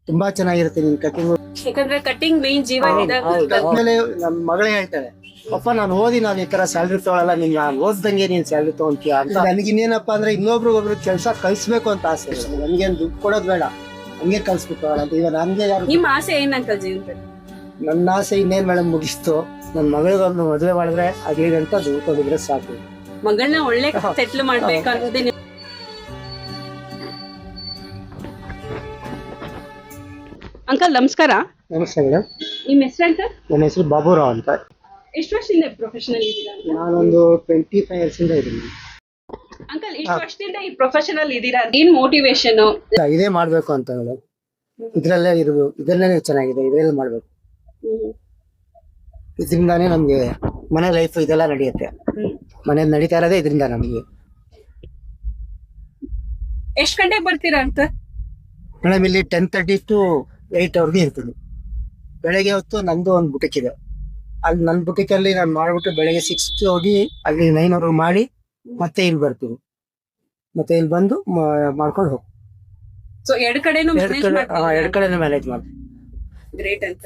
ತುಂಬಾ ಚೆನ್ನಾಗಿರುತ್ತೆ ನಿನ್ ಕಟಿಂಗ್. ಯಾಕಂದ್ರೆ ಕಟಿಂಗ್ ಮೇನ್ ಜೀವ ಆದ್ಮೇಲೆ ನಮ್ ಮಗಳೇ ಹೇಳ್ತಾಳೆ, ಅಪ್ಪ ನಾನು ಓದಿ ನಾನು ಈ ತರ ಸ್ಯಾಲ್ರಿ ತಗೊಳಲ್ಲ, ನೀನ್ ಓದ್ದಂಗೆ ನೀನ್ ಸ್ಯಾಲ್ರಿ ತಗೊಂತೀಯ ಅಂತ. ನನಗೆ ಇನ್ನೇನಪ್ಪಾ ಅಂದ್ರೆ ಇನ್ನೊಬ್ರಿಗೊಬ್ರು ಕೆಲಸ ಕಲ್ಸ್ಬೇಕು ಅಂತ ಆಸೆ. ನನ್ಗೇನ್ ದುಡ್ಡು ಕೊಡೋದ್ ಬೇಡ, ಹಂಗೆ ಕಲ್ಸ್ಬಿಟ್ಟು ಅಂತ. ಈಗ ನನ್ಗೆ ಯಾರು, ನಿಮ್ ಆಸೆ ಏನ್ ಅಂಕಲ್ ಜೀವನದಲ್ಲಿ? ನನ್ನ ಆಸೆ ಇನ್ನೇನ್ ಮೇಡಮ್ ಮುಗಿಸ್ತು, ನನ್ ಮಗಳಿಗೊಬ್ಬನು ಮದುವೆ ಮಾಡಿದ್ರೆ ಅದೇ ಅಂತ ದುಡ್ಕೊಂಡಿದ್ರೆ ಸಾಕು. ಮಗಳನ್ನ ಒಳ್ಳೆ ಸೆಟ್ಲ್ ಮಾಡ್ಬೇಕು ಅನ್ನೋದೇ ಅಂಕಲ್. ನಮಸ್ಕಾರ. ನಮಸ್ತೆ ಮೇಡಮ್. ನಿಮ್ ಹೆಸರು ಅಂಕಲ್? ನನ್ನ ಹೆಸರು ಬಾಬುರಾವ್ ಅಂತ. ಎಷ್ಟು ವರ್ಷದಿಂದ ಪ್ರೊಫೆಷನಲ್ ಇದ್ದೀರಾ? ನಾನೊಂದು 25 years ಇಂದ ಇದ್ದೀನಿ ಅಂಕಲ್. ಇಷ್ಟು ವರ್ಷದಿಂದ ಈ ಪ್ರೊಫೆಷನಲ್ ಇದ್ದೀರಾ, ಏನ್ ಮೋಟಿವೇಶನ್? ಇದೇ ಮಾಡ್ಬೇಕು ಅಂತ ಮೇಡಮ್, ಇದ್ರಲ್ಲೇ ಇರ್ಬೇಕು, ಇದರಲ್ಲೇ ಚೆನ್ನಾಗಿದೆ, ಇದ್ರಲ್ಲಿ ಮಾಡ್ಬೇಕು. ಇದರಿಂದಾನೇ ನಮ್ಗೆ ಮನೆ ಲೈಫ್ ಇದೆಲ್ಲ ನಡೆಯುತ್ತೆ. ಮನೆ ನಡೀತಾ ಇರೋದೇ ಇದರಿಂದ ನಮ್ಗೆ. ಎಷ್ಟ್ ಗಂಟೆಗೆ ಬರ್ತೀರಾ ಅಂತ ಮೇಡಮ್? ಇಲ್ಲಿ 10:30 to 8 ಅವ್ರಿಗೆ ಇರ್ತೀನಿ. ಬೆಳಗ್ಗೆ ಹೊತ್ತು ನಂದು ಒಂದು ಬುಟಿಕ್ ಇದೆ, ಅಲ್ಲಿ ನನ್ನ ಬುಟಿಕಲ್ಲಿ ನಾನು ಮಾಡ್ಬಿಟ್ಟು ಬೆಳಗ್ಗೆ 6 ಹೋಗಿ ಅಲ್ಲಿ 9 ಮಾಡಿ ಮತ್ತೆ ಇಲ್ಲಿ ಬರ್ತೀನಿ. ಮತ್ತೆ ಇಲ್ಲಿ ಬಂದು ಮಾಡ್ಕೊಂಡು ಹೋಗಿ ಸೊ ಎರಡ್ ಕಡೆನೂ ಎರಡು ಕಡೆನೂ ಮ್ಯಾನೇಜ್ ಮಾಡಿ. ಗ್ರೇಟ್ ಅಂತ.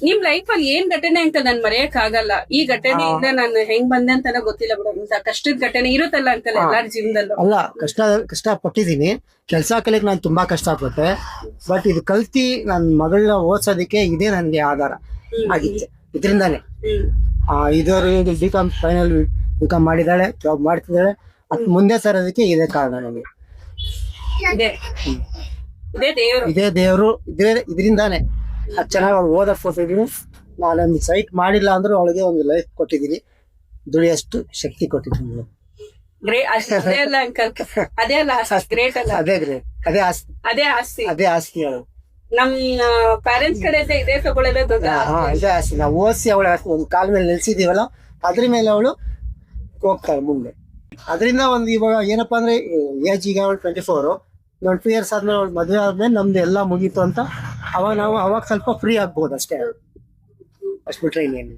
ನಿಮ್ ಲೈಫ್ ಅಲ್ಲಿ ಏನ್ ಘಟನೆ ಅಂತ ನಾನ್ ಮರೆಯಕ್ ಆಗಲ್ಲ, ಈ ಘಟನೆಯಿಂದ ನಾನು ಹೆಂಗ್ ಬಂದೆ ಅಂತ ಗೊತ್ತಿಲ್ಲ ಬಿಡ. ಕಷ್ಟದ ಘಟನೆ ಇರುತ್ತಲ್ಲ ಅಂಕಲ್ ಎಲ್ಲಾರ ಜೀವನದಲ್ಲೂ. ಅಲ್ಲ, ಕಷ್ಟ ಪಟ್ಟಿದ್ದೀನಿ. ಕೆಲಸ ಕಲಿಯಕ್ ನಾನು ತುಂಬಾ ಕಷ್ಟಪಟ್ಟೆ. ಬಟ್ ಇದು ಕಲ್ತಿ ನನ್ನ ಮಗಳನ್ನ ಓದ್ಸೋದಕ್ಕೆ ಇದೇ ನನ್ಗೆ ಆಧಾರ ಆಗಿತ್ತು. ಇದರಿಂದಾನೆ ಇದುವರೆಗೆ ಬಿಕಾಮ್ ಫೈನಲ್ ಬಿಕಾಮ್ ಮಾಡಿದಾಳೆ, ಜಾಬ್ ಮಾಡ್ತಿದ್ದಾಳೆ. ಅದ್ ಮುಂದೆ ಸರೋದಕ್ಕೆ ಇದೇ ಕಾರಣ ನನಗೆ. ಇದೇ ದೇವರು, ಇದರಿಂದಾನೆ ಚೆನ್ನಾಗಿ ಅವ್ಳು ಓದಕ್ ಕೊಟ್ಟಿದ್ದೀನಿ. ನಾನೊಂದು ಸೈಟ್ ಮಾಡಿಲ್ಲ ಅಂದ್ರೂ ಅವಳಿಗೆ ಒಂದು ಲೈಫ್ ಕೊಟ್ಟಿದ್ದೀನಿ, ದುಡಿಯಷ್ಟು ಶಕ್ತಿ ಕೊಟ್ಟಿದ್ದೀನಿ. ಅದೇ ಅಲ್ಲ ಅಂಕಲ್, ಅದೇ ಅಲ್ಲ ಗ್ರೇಟ್ ಅಲ್ಲ? ಅದೇ ಗ್ರೇಟ್, ಅದೇ ಆಸ್ತಿ, ಅದೇ ಆಸ್ತಿ ಅವಳು. ನಮ್ ಪೇರೆಂಟ್ಸ್ ಕಡೆ ಇದೇ ತಗೊಳ್ಳೋದೇ ದೊಡ್ಡ. ಇದೇ ಆಸ್ತಿ. ನಾವು ಓದಿಸಿ ಅವಳ ಒಂದು ಕಾಲ ಮೇಲೆ ನಿಲ್ಸಿದೀವಲ್ಲ, ಅದ್ರ ಮೇಲೆ ಅವಳು ಹೋಗ್ತಾಳೆ ಮುಂದೆ. ಅದರಿಂದ ಒಂದು ಇವಾಗ ಏನಪ್ಪಾ ಅಂದ್ರೆ ಏಜ್ ಈಗ ಅವಳು 24, 2 years ಆದ್ಮೇಲೆ ಅವಳು ಮದುವೆ ಆದ್ಮೇಲೆ ನಮ್ದು ಎಲ್ಲ ಮುಗೀತು ಅಂತ ಅವಾಗ ಸ್ವಲ್ಪ ಫ್ರೀ ಆಗ್ಬೋದು ಅಷ್ಟೇ. ಅಷ್ಟು ಬಿಟ್ರೆ ಇನ್ನೇನು.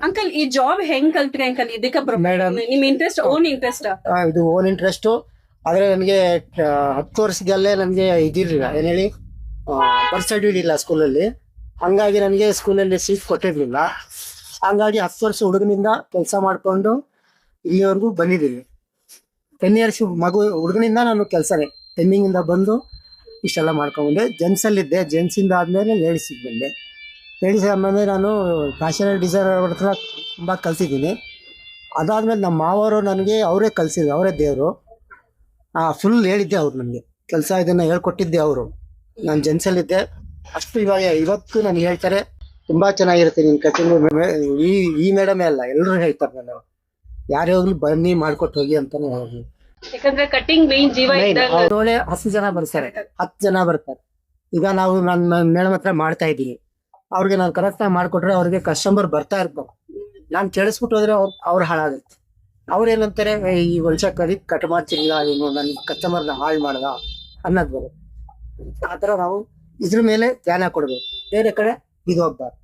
ಅಂಕಲ್ ಈ ಜಾಬ್ ಹೆಂಗ್ ಕಲ್ತ್ರಿ ಅಂಕಲ್? ಇದಕ್ಕೆ ನಿಮ್ ಇಂಟ್ರೆಸ್ಟ್, ಓನ್ ಇಂಟ್ರೆಸ್ಟ್? ಇದು ಓನ್ ಇಂಟ್ರೆಸ್ಟ್. ಆದ್ರೆ ನನಗೆ 10 ವರ್ಷದಲ್ಲೇ ನನಗೆ ಇದಿರ್ಲಿಲ್ಲ, ಏನ್ ಹೇಳಿ, ಬರ್ತ್ ಸರ್ಟಿಫಿಕೇಟ್ ಇಲ್ಲ ಸ್ಕೂಲಲ್ಲಿ. ಹಂಗಾಗಿ ನನಗೆ ಸ್ಕೂಲಲ್ಲಿ ಸೀಟ್ ಕೊಟ್ಟಿರ್ಲಿಲ್ಲ. ಹಂಗಾಗಿ 10 ವರ್ಷ ಹುಡುಗನಿಂದ ಕೆಲಸ ಮಾಡ್ಕೊಂಡು ಇಲ್ಲಿವರೆಗೂ ಬಂದಿದ್ದೀನಿ. 10 years ಹುಡುಗನಿಂದ ನಾನು ಕೆಲಸನೇ ಟೆನ್ನಿಂಗಿಂದ ಬಂದು ಇಷ್ಟೆಲ್ಲ ಮಾಡ್ಕೊಂಡ್ಬಂದೆ. ಜೆಂಟ್ಸಲ್ಲಿದ್ದೆ, ಜೆಂಟ್ಸಿಂದ ಆದಮೇಲೆ ಲೇಡೀಸಿಗೆ ಬಂದೆ. ಲೇಡೀಸ್ ಆದಮೇಲೆ ನಾನು ಫ್ಯಾಷನಲ್ ಡಿಸೈನರ್ ಹತ್ರ ತುಂಬ ಕಲ್ತಿದ್ದೀನಿ. ಅದಾದ್ಮೇಲೆ ನಮ್ಮ ಮಾವರು ನನಗೆ ಅವರೇ ಕಲಿಸಿದ್ರು, ಅವರೇ ದೇವರು. ಫುಲ್ ಹೇಳಿದ್ದೆ ಅವ್ರು ನನಗೆ ಕೆಲಸ, ಇದನ್ನು ಹೇಳ್ಕೊಟ್ಟಿದ್ದೆ ಅವರು. ನಾನು ಜೆಂಟ್ಸಲ್ಲಿದ್ದೆ ಅಷ್ಟು. ಇವತ್ತು ನನಗೆ ಹೇಳ್ತಾರೆ ತುಂಬಾ ಚೆನ್ನಾಗಿರುತ್ತೆ ನಿನ್ ಕಟಿಂಗ್. ಈ ಮೇಡಮೇ ಅಲ್ಲ, ಎಲ್ಲರೂ ಹೇಳ್ತಾರೆ, ನಾನು ಯಾರೇ ಹೋಗ್ಲಿ ಬನ್ನಿ ಮಾಡ್ಕೊಟ್ಟು ಹೋಗಿ ಅಂತಾನೆ ಹೋಗಿ. ಯಾಕಂದ್ರೆ ಕಟಿಂಗ್ ಮೇನ್ ಜೀವ. 10 ಜನ ಬರ್ತಾರೆ, 10 ಜನ ಬರ್ತಾರೆ. ಈಗ ನಾವು ನನ್ನ ಮೇಡಮ್ ಹತ್ರ ಮಾಡ್ತಾ ಇದ್ದೀನಿ, ಅವ್ರಿಗೆ ನಾನು ಕರೆಕ್ಟಾಗಿ ಮಾಡ್ಕೊಟ್ರೆ ಅವ್ರಿಗೆ ಕಸ್ಟಮರ್ ಬರ್ತಾ ಇರ್ಬೇಕು. ನಾನು ಕೇಳಿಸ್ಬಿಟ್ಟು ಹೋದ್ರೆ ಅವ್ರು ಹಾಳಾಗುತ್ತೆ. ಅವ್ರು ಏನಂತಾರೆ, ಈ ವರ್ಷ ಕಟ್ ಮಾಡ್ತಿರ್ಲಿಲ್ಲ, ನೀನು ನನ್ನ ಕಸ್ಟಮರ್ನ ಹಾಳು ಮಾಡ್ದ ಅನ್ನೋದು ಬರುತ್ತೆ. ಆ ಥರ ನಾವು ಇದ್ರ ಮೇಲೆ ಧ್ಯಾನ ಕೊಡ್ಬೇಕು, ಬೇರೆ ಕಡೆ ಇದು ಹೋಗ್ಬಾರ್ದು.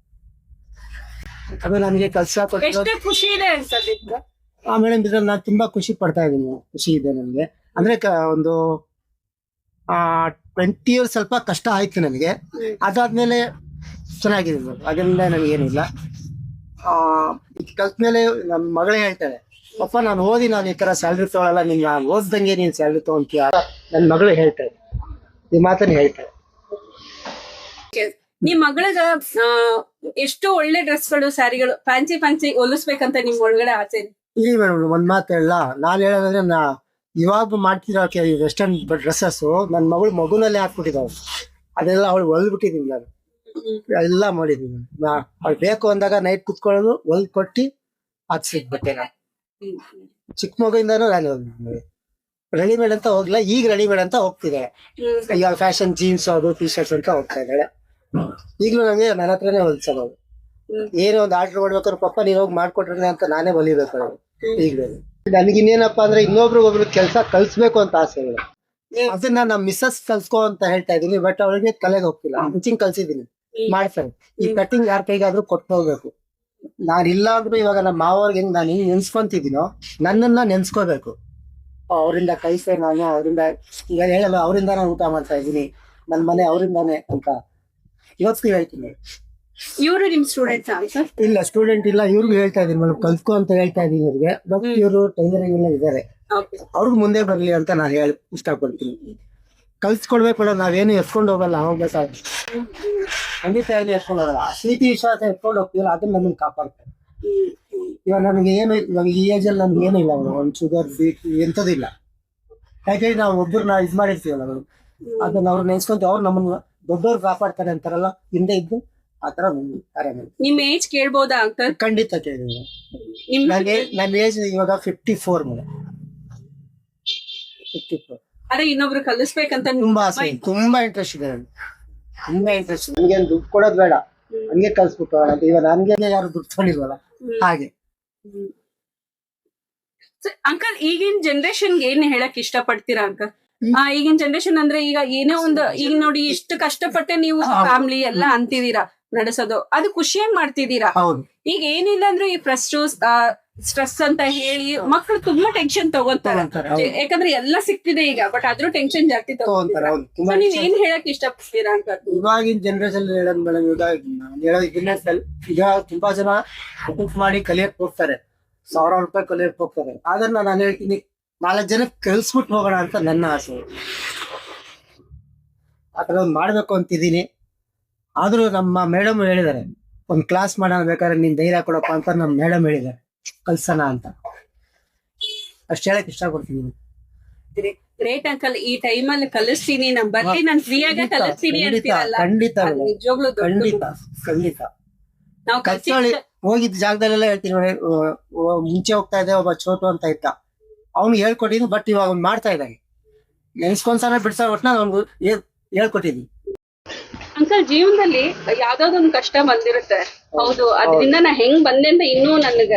ಅದು ನನಗೆ ಕೆಲಸ ಕೊಟ್ಟು ಖುಷಿ ಇದೆ ಅನ್ಸೋದಿತ್ತು. ಮೇಡಮ್ ಇದ್ರಲ್ಲಿ ನಾನು ತುಂಬಾ ಖುಷಿ ಪಡ್ತಾ ಇದ್ದೀನಿ, ಖುಷಿ ಇದೆ ನನಗೆ. ಅಂದ್ರೆ ಒಂದು 20 years ಸ್ವಲ್ಪ ಕಷ್ಟ ಆಯ್ತು ನನಗೆ. ಅದಾದ್ಮೇಲೆ ಚೆನ್ನಾಗಿದೆ, ಅದರಿಂದ ನನಗೇನಿಲ್ಲ. ಕಲ್ತ್ಮೇಲೆ ನನ್ನ ಮಗಳೇ ಹೇಳ್ತಾಳೆ, ಅಪ್ಪ ನಾನು ಓದಿ ನಾನು ಈ ತರ ಸ್ಯಾಲ್ರಿ ತಗೊಳಲ್ಲ, ನೀನ್ ಓದ್ದಂಗೆ ನೀನ್ ಸ್ಯಾಲ್ರಿ ತಗೊಂತೀಯ. ನನ್ನ ಮಗಳು ಹೇಳ್ತಾಳೆ, ಈ ಮಾತನ್ನ ಹೇಳ್ತಾಳೆ. ನಿಮ್ ಮಗಳಗ ಎಷ್ಟು ಒಳ್ಳೆ ಡ್ರೆಸ್ಗಳು, ಸ್ಯಾರಿಗಳು, ಫ್ಯಾನ್ಸಿ ಹೊಲಿಸ್ಬೇಕಂತ ನಿಮ್ ಒಳಗಡೆ ಆಸೆ? ಇಲ್ಲಿ ಮೇಡಮ್ ಒಂದ್ ಮಾತು ಹೇಳ, ನಾನು ಹೇಳೋದಂದ್ರೆ ಇವಾಗ ಮಾಡ್ತಿರೋ ವೆಸ್ಟರ್ನ್ ಡ್ರೆಸ್ಸಸ್ ನನ್ನ ಮಗುನಲ್ಲಿ ಹಾಕ್ಬಿಟ್ಟಿದ್ದಾವೆ. ಅದೆಲ್ಲ ಅವಳು ಹೊಲ್ಬಿಟ್ಟಿದ್ದೀನಿ, ನಾನು ಎಲ್ಲ ಮಾಡಿದ್ದೀನಿ. ಅವ್ಳು ಬೇಕು ಅಂದಾಗ ನೈಟ್ ಕುತ್ಕೊಳ್ಳೋದು, ಹೊಲ್ದು ಕೊಟ್ಟು ಹಾಕ್ಸಿದ್ ಬಟ್ಟೆ. ನಾನು ಚಿಕ್ಕ ಮಗುವಿಂದಾನು ನಾನು ರೆಡಿಮೇಡ್ ಅಂತ ಹೋಗ್ಲಿಲ್ಲ, ಈಗ ರೆಡಿಮೇಡ್ ಅಂತ ಹೋಗ್ತಿದೆ. ಈಗ ಫ್ಯಾಷನ್ ಜೀನ್ಸ್ ಅದು ಟಿ ಶರ್ಟ್ಸ್ ಅಂತ ಹೋಗ್ತಾ ಇದ್ದಾಳೆ. ಈಗಲೂ ನನಗೆ ನನ್ನ ಹತ್ರನೇ ಹೊಲ್ಸೋದು. ಏನೋ ಒಂದು ಆರ್ಡರ್ ಮಾಡ್ಬೇಕಾದ್ರೆ ಪಪ್ಪ ನೀನ್ ಹೋಗಿ ಮಾಡ್ಕೊಟ್ರೆ ಅಂತ ನಾನೇ ಹೊಲಿಬೇಕು. ಈಗಲೂ ನನಗಿನ್ನೇನಪ್ಪಾ ಅಂದ್ರೆ ಇನ್ನೊಬ್ರಿಗೊಬ್ರು ಕೆಲಸ ಕಲ್ಸ್ಬೇಕು ಅಂತ ಆಸೆ. ಅದನ್ನ ನಮ್ಮ ಮಿಸ್ಸಸ್ ಕಲ್ಸ್ಕೊ ಅಂತ ಹೇಳ್ತಾ ಇದೀನಿ, ಬಟ್ ಅವಳಿಗೆ ತಲೆಗೆ ಹೋಗ್ತಿಲ್ಲ. ಮುಂಚಿನ ಕಲ್ಸಿದೀನಿ, ಮಾಡ್ತಾರೆ. ಈ ಕಟಿಂಗ್ ಯಾರ ಕೈಗಾದ್ರೂ ಕೊಟ್ಟು ಹೋಗ್ಬೇಕು. ನಾನು ಇಲ್ಲ ಅಂದ್ರೂ ಇವಾಗ ನಮ್ಮ ಮಾವವ್ರಿಗೆ ಹೆಂಗ್ ನಾನು ನೆನ್ಸ್ಕೊಂತಿದ್ದೀನೋ, ನನ್ನನ್ನ ನೆನ್ಸ್ಕೋಬೇಕು. ಅವರಿಂದ ಕೈ ಸೇರಿ ನಾನು ಅವರಿಂದ ಈಗ ಹೇಳಲ್ಲ ಅವರಿಂದ ನಾನು ಊಟ ಮಾಡ್ತಾ ಇದ್ದೀನಿ, ನನ್ನ ಮನೆ ಅವರಿಂದಾನೆ ಅಂತ ಇವತ್ತು ಹೇಳ್ತೀನಿ. ಇವರು ನಿಮ್ ಸ್ಟೂಡೆಂಟ್ಸ್ ಸರ್? ಇಲ್ಲ, ಸ್ಟೂಡೆಂಟ್ ಇಲ್ಲ, ಇವ್ರಿಗೂ ಹೇಳ್ತಾ ಇದೀನಿ ಮೇಡಮ್, ಕಲ್ತ್ಕೊ ಅಂತ ಹೇಳ್ತಾ ಇದೀನಿ ಇವ್ರಿಗೆ. ಬಟ್ ಇವರು ಟೈಲರಿಂಗ್ ಎಲ್ಲ ಇದ್ದಾರೆ, ಅವ್ರಿಗೆ ಮುಂದೆ ಬರ್ಲಿ ಅಂತ ನಾನು ಹೇಳಿ ಇಷ್ಟಪಡ್ತೀನಿ. ಕಲ್ಸ್ಕೊಡ್ಬೇಕು ಮೇಡಮ್, ನಾವೇನು ಎತ್ಕೊಂಡು ಹೋಗಲ್ಲ, ಹೋಗ್ಬೇಕಾದ್ರೆ ಖಂಡಿತ ಏನು ಎತ್ಕೊಂಡು ಹೋಗಲ್ಲ. ಪ್ರೀತಿ ವಿಶ್ವಾಸ ಎತ್ಕೊಂಡು ಹೋಗ್ತೀವಲ್ಲ, ಅದನ್ನ ನಮ್ಮನ್ನು ಕಾಪಾಡ್ತಾರೆ. ಇವಾಗ ನನಗೆ ಏನು, ಇವಾಗ ಈ ಏಜ್ ಅಲ್ಲಿ ನಮ್ಗೆ ಏನೂ ಇಲ್ಲ ಮೇಡಮ್, ಒಂದು ಶುಗರ್ ಬಿ ಪಿ ಎಂಥದಿಲ್ಲ. ಯಾಕೆಂದ್ರೆ ನಾವು ಒಬ್ಬರನ್ನ ಇದು ಮಾಡಿರ್ತೀವಲ್ಲ ಮೇಡಮ್, ಅದನ್ನ ಅವ್ರು ನೆನ್ಸ್ಕೊಂತ ಅವ್ರು ನಮ್ಮನ್ನ ದೊಡ್ಡವ್ರು ಕಾಪಾಡ್ತಾರೆ ಅಂತಾರಲ್ಲ, ಹಿಂದೆ ಇದ್ದು ಆತರ ನಿಮ್ ಏಜ್ ಕೇಳ್ಬೋದಾ ಅಂಕಲ್? ಖಂಡಿತ ಕೇಳಿದ್ದೀನಿ. ನನ್ನ ಏಜ್ ಇವಾಗ 54 ಮೇಡಮ್, 54. ಅದೇ ಇನ್ನೊಬ್ರು ಕಲಿಸ್ಬೇಕಂತ ತುಂಬಾ ಆಸೆ, ತುಂಬಾ ಇಂಟ್ರೆಸ್ಟ್ ಇದೆ ನನಗೆ, ತುಂಬಾ ಇಂಟ್ರೆಸ್ಟ್. ನನಗೆ ದುಡ್ಡು ಕೊಡೋದು ಬೇಡ, ಹಂಗೆ ಕಲ್ಸ್ಬಿಟ್ಟು ಅಂತ. ಇವಾಗ ನನ್ಗೆ ಯಾರು ದುಡ್ಡು ತಗೊಂಡಿಲ್ವಲ್ಲ ಹಾಗೆ. ಅಂಕಲ್, ಈಗಿನ ಜನರೇಷನ್ ಏನ್ ಹೇಳಕ್ ಇಷ್ಟ ಪಡ್ತೀರಾ ಅಂಕಲ್? ಈಗಿನ ಜನರೇಷನ್ ಅಂದ್ರೆ ಈಗ ಏನೋ ಒಂದು, ಈಗ ನೋಡಿ ಇಷ್ಟು ಕಷ್ಟಪಟ್ಟೆ ನೀವು ಫ್ಯಾಮಿಲಿ ಎಲ್ಲ ಅಂತಿದೀರಾ ನಡೆಸೋದು, ಅದು ಖುಷಿಯಾಗಿ ಮಾಡ್ತಿದ್ದೀರಾ. ಈಗ ಏನಿಲ್ಲ ಅಂದ್ರೆ ಈ ಸ್ಟ್ರೆಸ್ ಅಂತ ಹೇಳಿ ಮಕ್ಕಳು ತುಂಬಾ ಟೆನ್ಷನ್ ತಗೊಂತಾರೆ. ಯಾಕಂದ್ರೆ ಎಲ್ಲ ಸಿಕ್ತಿದೆ ಈಗ, ಬಟ್ ಆದ್ರೂ ಟೆನ್ಷನ್ ಜಾಸ್ತಿ ತಗೊಂತಾರೆ. ನೀವ್ ಏನ್ ಹೇಳಕ್ ಇಷ್ಟಪಡ್ತೀರಾ ಅಂತ? ಇವಾಗಿನ ಜನರೇಷನ್ ಹೇಳೋದ್ ಮೇಡಮ್, ಈಗ ತುಂಬಾ ಜನ ಮಾಡಿ ಕಲಿಯಕ್ ಹೋಗ್ತಾರೆ, 1000 ರೂಪಾಯಿ ಕಲಿಯಕ್ ಹೋಗ್ತಾರೆ. ಆದ್ರೆ ನಾನು ಹೇಳ್ತೀನಿ, 4 ಜನಕ್ಕೆ ಕಲ್ಸ್ಬಿಟ್ಟು ಹೋಗೋಣ ಅಂತ ನನ್ನ ಆಸೆ. ಆತರ ಒಂದ್ ಮಾಡ್ಬೇಕು ಅಂತಿದ್ದೀನಿ. ಆದ್ರೂ ನಮ್ಮ ಮೇಡಮ್ ಹೇಳಿದಾರೆ, ಒಂದ್ ಕ್ಲಾಸ್ ಮಾಡೋಣ ಬೇಕಾದ್ರೆ ನೀನ್ ಧೈರ್ಯ ಕೊಡಪ್ಪ ಅಂತ ನಮ್ಮ ಮೇಡಮ್ ಹೇಳಿದಾರೆ, ಕಲ್ಸೋಣ ಅಂತ. ಅಷ್ಟು ಹೇಳಕ್ ಇಷ್ಟಪಡ್ತೀನಿ. ಗ್ರೇಟ್ ಅಂಕಲ್, ಈ ಟೈಮಲ್ಲಿ ಕಲಿಸ್ತೀನಿ, ನಮ್ ಬರ್ಲಿ, ನಾನು ಫ್ರೀಯಾಗ ಕಲಿಸ್ತೀನಿ ಅಂತೀರಲ್ಲ, ಖಂಡಿತ ನಿಜವಾಗ್ಲೂ ಖಂಡಿತ ಖಂಡಿತ. ನಾವು ಕಲ್ಸೋಳಿ ಹೋಗಿದ್ದ ಜಾಗದಲ್ಲೆಲ್ಲ ಹೇಳ್ತೀನಿ. ಮುಂಚೆ ಹೋಗ್ತಾ ಇದ್ದೆ, ಒಬ್ಬ ಚೋಟು ಅಂತ ಇದ್ದ, ಅವ್ನು ಹೇಳ್ಕೊಟ್ಟಿದ್ದು. ಬಟ್ ಇವಾಗ ಅವ್ನು ಮಾಡ್ತಾ ಇದ್ದಾನೆ, ನೆನ್ಸ್ಕೊಂಡ್ಸನ ಬಿಡ್ಸೋ ಒಟ್ನಲ್ಲಿ ಅವ್ನಿಗೆ ಹೇಳ್ಕೊಟ್ಟಿದ್ವಿ. ಅಂಕಲ್, ಜೀವನದಲ್ಲಿ ಯಾವ್ದಾವ್ದೊಂದು ಕಷ್ಟ ಬಂದಿರುತ್ತೆ, ಹೌದು, ಅದರಿಂದ ನಾ ಹೆಂಗ್ ಬಂದೆ ಅಂತ ಇನ್ನೂ ನನ್ಗ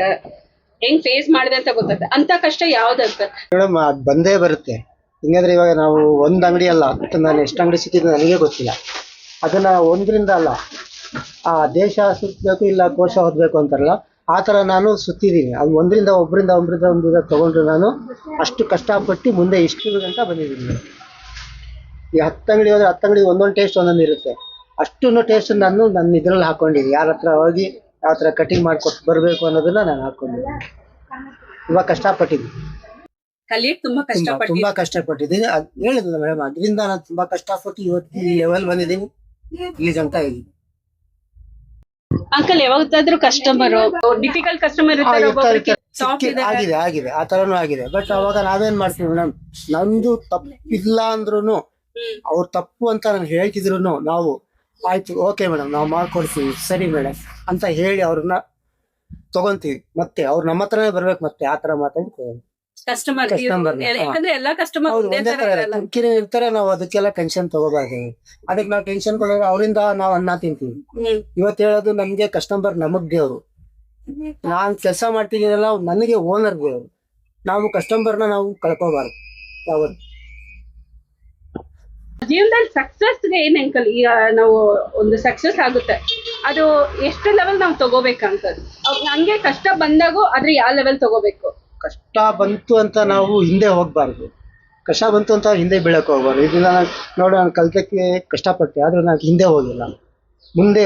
ಹೆಂಗ್ ಫೇಸ್ ಮಾಡಿದೆ ಅಂತ ಗೊತ್ತಾಗುತ್ತೆ. ಅಂತ ಕಷ್ಟ ಯಾವ್ದಂತ? ಮೇಡಮ್, ಅದ್ ಬಂದೇ ಬರುತ್ತೆ. ಹಿಂಗಾದ್ರೆ ಇವಾಗ ನಾವು ಒಂದ್ ಅಂಗಡಿ ಅಲ್ಲ, ನಾನು ಎಷ್ಟು ಅಂಗಡಿ ಸಿಕ್ಕಿದ್ದು ನನಗೆ ಗೊತ್ತಿಲ್ಲ. ಅದನ್ನ ಒಂದ್ರಿಂದ ಅಲ್ಲ, ಆ ದೇಶ ಸುತ್ತಬೇಕು, ಇಲ್ಲ ಕೋಶ ಓದ್ಬೇಕು ಅಂತಾರಲ್ಲ, ಆ ತರ ನಾನು ಸುತ್ತಿದ್ದೀನಿ. ಅದು ಒಂದ್ರಿಂದ ಒಬ್ರಿಂದ ತಗೊಂಡ್ರು ನಾನು ಅಷ್ಟು ಕಷ್ಟಪಟ್ಟು ಮುಂದೆ ಇಷ್ಟು ಗಂಟ ಬಂದಿದ್ದೀನಿ. ಈ 10 ಅಂಗಡಿ ಹೋದ್ರೆ 10 ಅಂಗಡಿ ಒಂದೊಂದು ಟೇಸ್ಟ್ ಒಂದೊಂದು ಇರುತ್ತೆ. ಅಷ್ಟು ಟೇಸ್ಟ್ ನಾನು ನನ್ನ ಇದ್ರಲ್ಲಿ ಹಾಕೊಂಡಿದ್ದೀನಿ. ಯಾರ ಹತ್ರ ಹೋಗಿ ಯಾವ ತರ ಕಟಿಂಗ್ ಮಾಡ್ಕೊಟ್ಟು ಬರ್ಬೇಕು ಅನ್ನೋದನ್ನ ನಾನು ಹಾಕೊಂಡಿದ್ದೀನಿ. ತುಂಬಾ ಕಷ್ಟಪಟ್ಟಿದ್ದೀನಿ, ಕಲಿಯಕ್ ತುಂಬಾ ಕಷ್ಟಪಟ್ಟಿದ್ದೀನಿ. ಅದ್ ಹೇಳಿದ್ನಲ್ಲ ಮೇಡಮ್, ಅದರಿಂದ ನಾನು ತುಂಬಾ ಕಷ್ಟಪಟ್ಟು ಇವತ್ತು ಈ ಲೆವೆಲ್ ಬಂದಿದ್ದೀನಿ, ಇಲ್ಲಿ ಗಂಟ ಇದ್ದೀನಿ. ಅಂಕಲ್, ಯಾವತ್ತಾದ್ರೂ ಕಸ್ಟಮರ್ ಡಿಫಿಕಲ್ಟ್ ಕಸ್ಟಮರ್ ಆಗಿದೆ, ಆ ತರನು ಆಗಿದೆ. ಬಟ್ ಅವಾಗ ನಾವೇನ್ ಮಾಡ್ತೀವಿ ಮೇಡಮ್, ನಮ್ದು ತಪ್ಪಿಲ್ಲ ಅಂದ್ರೂ, ಅವ್ರ ತಪ್ಪು ಅಂತ ನಾನು ಹೇಳ್ತಿದ್ರು ನಾವು ಆಯ್ತು, ಓಕೆ ಮೇಡಮ್, ನಾವು ಮಾಡ್ಕೊಡ್ತೀವಿ, ಸರಿ ಮೇಡಮ್ ಅಂತ ಹೇಳಿ ಅವ್ರನ್ನ ತಗೊಂತೀವಿ. ಮತ್ತೆ ಅವ್ರು ನಮ್ಮ ಹತ್ರನೇ ಬರ್ಬೇಕು, ಮತ್ತೆ ಆ ತರ ಮಾತಾಡಿ ಕಸ್ಟಮರ್ ಎಲ್ಲಾ ಕಸ್ಟಮರ್ ಇರ್ತಾರೆ. ನಾವು ಅದಕ್ಕೆಲ್ಲ ಟೆನ್ಷನ್ ತಗೋಬಾರ್ದು. ಅದಕ್ಕೆ ನಾವು ಟೆನ್ಷನ್ ಕೊಡೋದು, ಅವರಿಂದ ನಾವು ಅನ್ನ ತಿಂತೀವಿ. ಇವತ್ತು ಹೇಳೋದು ನಮ್ಗೆ ಕಸ್ಟಮರ್ ನಮಗ್ ದೇವ್ರು. ನಾನ್ ಕೆಲಸ ಮಾಡ್ತಿದ್ದೀನಲ್ಲ, ನನಗೆ ಓನರ್ ದೇವ್ರು. ನಾವು ಕಸ್ಟಮರ್ನ ನಾವು ಕಳ್ಕೋಬಾರ್ದು ಯಾವತ್ತು. ಜೀವನದಲ್ಲಿ ಸಕ್ಸಸ್ಗೆ ಏನ್ ಅಂಕಲ್, ಈಗ ನಾವು ಒಂದು ಸಕ್ಸಸ್ ಆಗುತ್ತೆ, ಅದು ಎಷ್ಟು ಲೆವೆಲ್ ನಾವು ತಗೋಬೇಕಂತ? ಹಂಗೆ ಕಷ್ಟ ಬಂದಾಗೂ ಆದ್ರೆ ಯಾವ ಲೆವೆಲ್ ತಗೋಬೇಕು? ಕಷ್ಟ ಬಂತು ಅಂತ ನಾವು ಹಿಂದೆ ಹೋಗ್ಬಾರ್ದು, ಕಷ್ಟ ಬಂತು ಅಂತ ಹಿಂದೆ ಬೀಳಕ್ ಹೋಗ್ಬಾರ್ದು. ಇದನ್ನ ನೋಡು, ನಾನು ಕಲ್ತಕ್ಕೆ ಕಷ್ಟಪಟ್ಟೆ, ಆದ್ರೆ ನಾನು ಹಿಂದೆ ಹೋಗಿಲ್ಲ, ಮುಂದೆ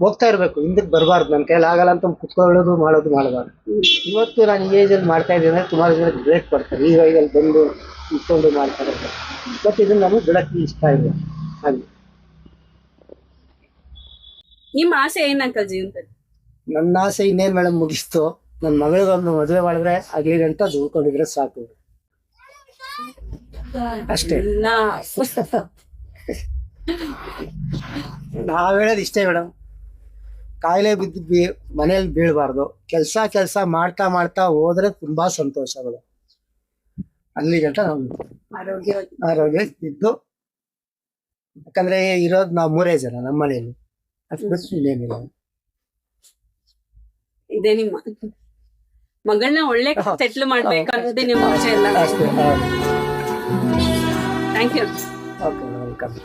ಹೋಗ್ತಾ ಇರ್ಬೇಕು, ಹಿಂದಕ್ಕೆ ಬರಬಾರ್ದು. ನನ್ನ ಕೈಯಲ್ಲಿ ಆಗಲ್ಲ ಅಂತ ಕುತ್ಕೊಳ್ಳೋದು ಮಾಡಬಾರ್ದು. ಇವತ್ತು ನಾನು ಈ ಏಜಲ್ಲಿ ಮಾಡ್ತಾ ಇದ್ದೀನಿ ಅಂದ್ರೆ ಸುಮಾರು ಜನ ಬ್ರೇಕ್ ಬರ್ತಾರೆ, ಈ ವಯದಲ್ಲಿ ಬಂದು ಇಟ್ಕೊಂಡು ಮಾಡ್ತಾರೆ. ಬಟ್ ಇದನ್ನ ನಮಗೆ ಬಿಡಕ್ಕೆ ಇಷ್ಟ ಇದೆ. ಹಾಗೆ ನಿಮ್ಮ ಆಸೆ ಏನ್ ಅಂಕಲ್ ಜೀವನದಲ್ಲಿ? ನನ್ನ ಆಸೆ ಇನ್ನೇನ್ ಮೇಡಮ್, ಮುಗಿಸ್ತು. ನನ್ನ ಮಗಳಿಗೊಂದು ಮದುವೆ ಮಾಡಿದ್ರೆ ಅದೇ ಗಂಟ ದುಡ್ಕೊಂಡಿದ್ರೆ ಸಾಕು, ಅಷ್ಟೇ. ನಾವ್ ಹೇಳೋದು ಇಷ್ಟೇ ಮೇಡಮ್, ಕಾಯಿಲೆ ಬಿದ್ದು ಮನೇಲಿ ಬೀಳ್ಬಾರ್ದು. ಕೆಲಸ ಮಾಡ್ತಾ ಹೋದ್ರೆ ತುಂಬಾ ಸಂತೋಷಗಳು. ಅಲ್ಲಿ ಗಂಟ ನಾವು ಆರೋಗ್ಯ ಇದ್ದು, ಯಾಕಂದ್ರೆ ಇರೋದು ನಾವು 3 ಜನ ನಮ್ಮ ಮನೆಯಲ್ಲಿ, ಅಷ್ಟು ಇನ್ನೇನಿಲ್ಲ. ಇದೇ ನಿಮ್ಮ ಮಗಳನ್ನ ಒಳ್ಳೆ ಸೆಟ್ಲ್ ಮಾಡ್ಬೇಕು ಅನ್ನೋದೇ ನಿಮ್ಮ ಆಸೆ ಎಲ್ಲ. ಅಷ್ಟೇ. Thank you. Okay, welcome.